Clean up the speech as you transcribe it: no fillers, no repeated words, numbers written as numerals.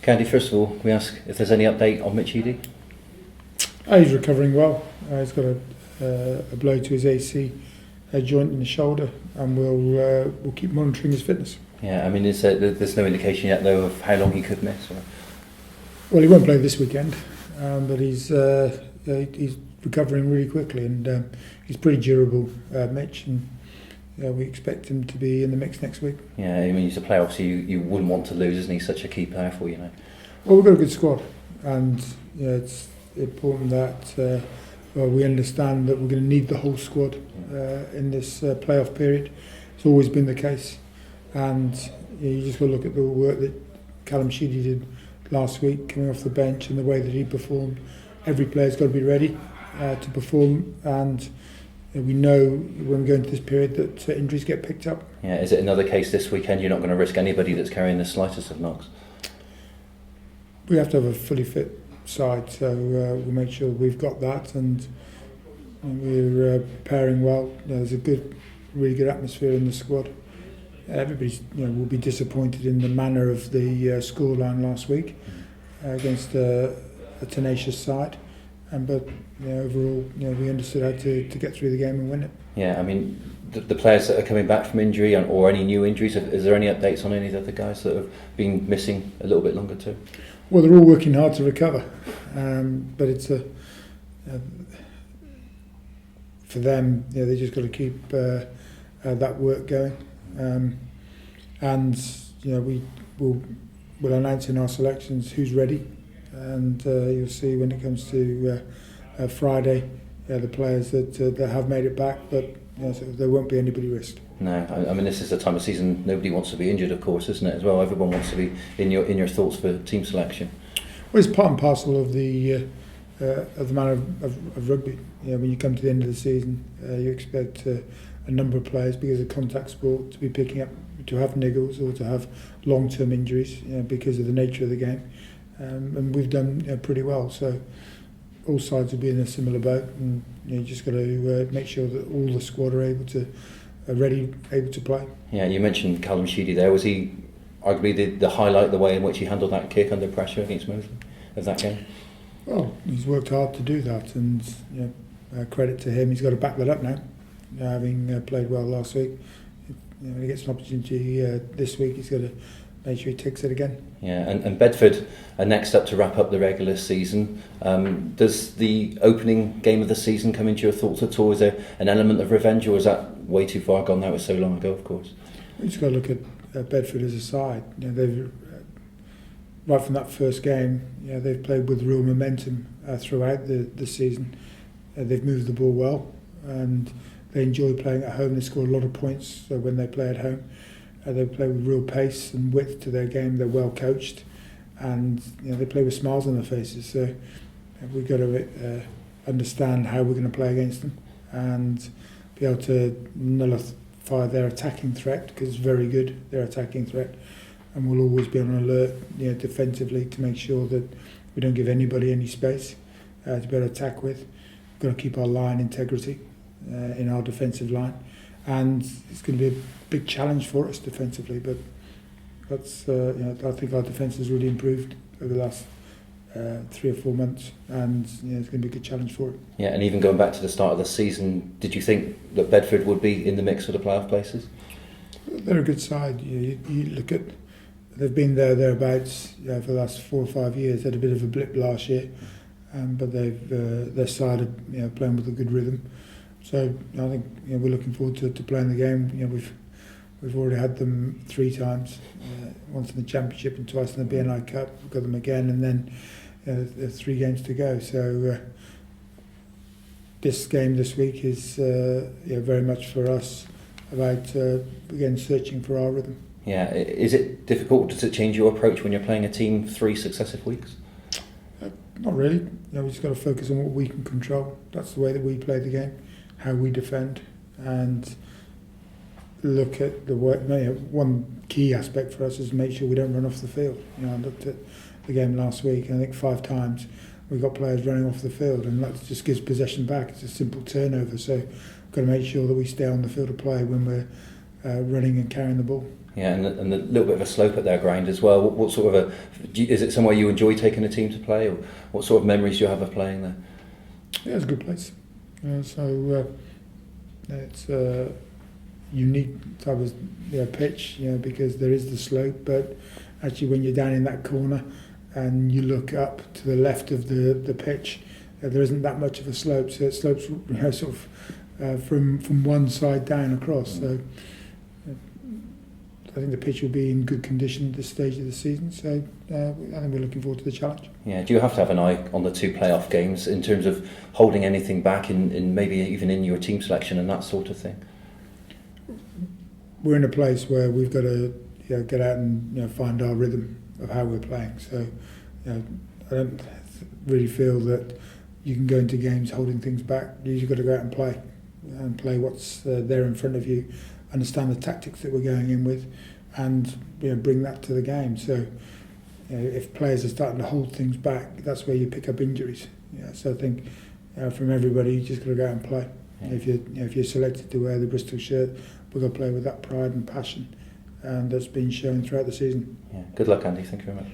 Candy, first of all, we ask if there's any update on Mitch Eady? He's recovering well. He's got a blow to his AC joint in the shoulder, and we'll keep monitoring his fitness. Yeah, I mean, there's no indication yet, though, of how long he could miss? Or? Well, he won't play this weekend, but he's recovering really quickly, and he's pretty durable, Mitch, and we expect him to be in the mix next week. Yeah, I mean, he's a player, obviously, you wouldn't want to lose, isn't he? Such a key player for you, know. Well, we've got a good squad, and it's important that we understand that we're going to need the whole squad in this playoff period. It's always been the case, and you just got to look at the work that Callum Sheedy did last week, coming off the bench, and the way that he performed. Every player's got to be ready to perform, and we know when we go into this period that injuries get picked up. Yeah, is it another case this weekend you're not going to risk anybody that's carrying the slightest of knocks? We have to have a fully fit side, so we'll make sure we've got that, and we're preparing well. There's a really good atmosphere in the squad. Everybody will be disappointed in the manner of the scoreline last week against a tenacious side, but overall we understood how to get through the game and win it. Yeah, I mean, the players that are coming back from injury or any new injuries, is there any updates on any of the other guys that have been missing a little bit longer too? Well, they're all working hard to recover, but it's for them, they just got to keep that work going, and we'll announce in our selections who's ready, and you'll see when it comes to Friday the players that have made it back, but so there won't be anybody risked. No, I mean, this is the time of season nobody wants to be injured, of course, isn't it, as well? Everyone wants to be in your thoughts for team selection. Well, it's part and parcel of the manner of rugby. When you come to the end of the season, you expect a number of players, because of contact sport, to be picking up, to have niggles or to have long-term injuries, because of the nature of the game, and we've done pretty well. So all sides will be in a similar boat, and you just got to make sure that all the squad are able to play. Yeah, you mentioned Callum Sheedy there. Was he arguably the highlight, the way in which he handled that kick under pressure against Moseley of that game? Well, he's worked hard to do that, and credit to him. He's got to back that up now, having played well last week. When he gets an opportunity this week, he's got to make sure he takes it again. Yeah, and Bedford are next up to wrap up the regular season. Does the opening game of the season come into your thoughts at all? Is there an element of revenge, or is that way too far gone now? It was so long ago, of course. We just got to look at Bedford as a side. They've right from that first game, they've played with real momentum throughout the season. They've moved the ball well, and they enjoy playing at home. They score a lot of points when they play at home. They play with real pace and width to their game. They're well coached, and they play with smiles on their faces. So we've got to understand how we're going to play against them and be able to nullify their attacking threat, because it's very good, their attacking threat, and we'll always be on alert defensively to make sure that we don't give anybody any space to be able to attack with. We've got to keep our line integrity in our defensive line, and it's going to be a big challenge for us defensively, but that's I think our defence has really improved over the last 3 or 4 months, and it's going to be a good challenge for it. Yeah, and even going back to the start of the season, did you think that Bedford would be in the mix for the playoff places? They're a good side. You look at, they've been thereabouts for the last 4 or 5 years. They had a bit of a blip last year, but their side are playing with a good rhythm. So I think we're looking forward to playing the game. We've already had them 3 times, once in the Championship and twice in the BNI Cup. We've got them again, and then there's 3 games to go. So this game this week is very much for us about again searching for our rhythm. Yeah, is it difficult? Does it change your approach when you're playing a team 3 successive weeks? Not really. We just got to focus on what we can control. That's the way that we play the game, how we defend, and look at the work. One key aspect for us is to make sure we don't run off the field. I looked at the game last week, and I think 5 times we got players running off the field, and that just gives possession back. It's a simple turnover, so we've got to make sure that we stay on the field of play when we're running and carrying the ball. Yeah, and a little bit of a slope at their ground as well. What sort of is it somewhere you enjoy taking a team to play, or what sort of memories do you have of playing there? Yeah, it's a good place. It's a unique type of pitch, because there is the slope, but actually when you're down in that corner and you look up to the left of the pitch, there isn't that much of a slope, so it slopes sort of from one side down across. So I think the pitch will be in good condition at this stage of the season, so I think we're looking forward to the challenge. Yeah, do you have to have an eye on the 2 playoff games in terms of holding anything back in maybe even in your team selection and that sort of thing? We're in a place where we've got to get out and find our rhythm of how we're playing. So I don't really feel that you can go into games holding things back. You've got to go out and play what's there in front of you, understand the tactics that we're going in with, and bring that to the game. So if players are starting to hold things back, that's where you pick up injuries. So I think from everybody, you just got to go out and play. Yeah. If you're selected to wear the Bristol shirt, we're going to play with that pride and passion, and that's been shown throughout the season. Yeah. Good luck, Andy. Thank you very much.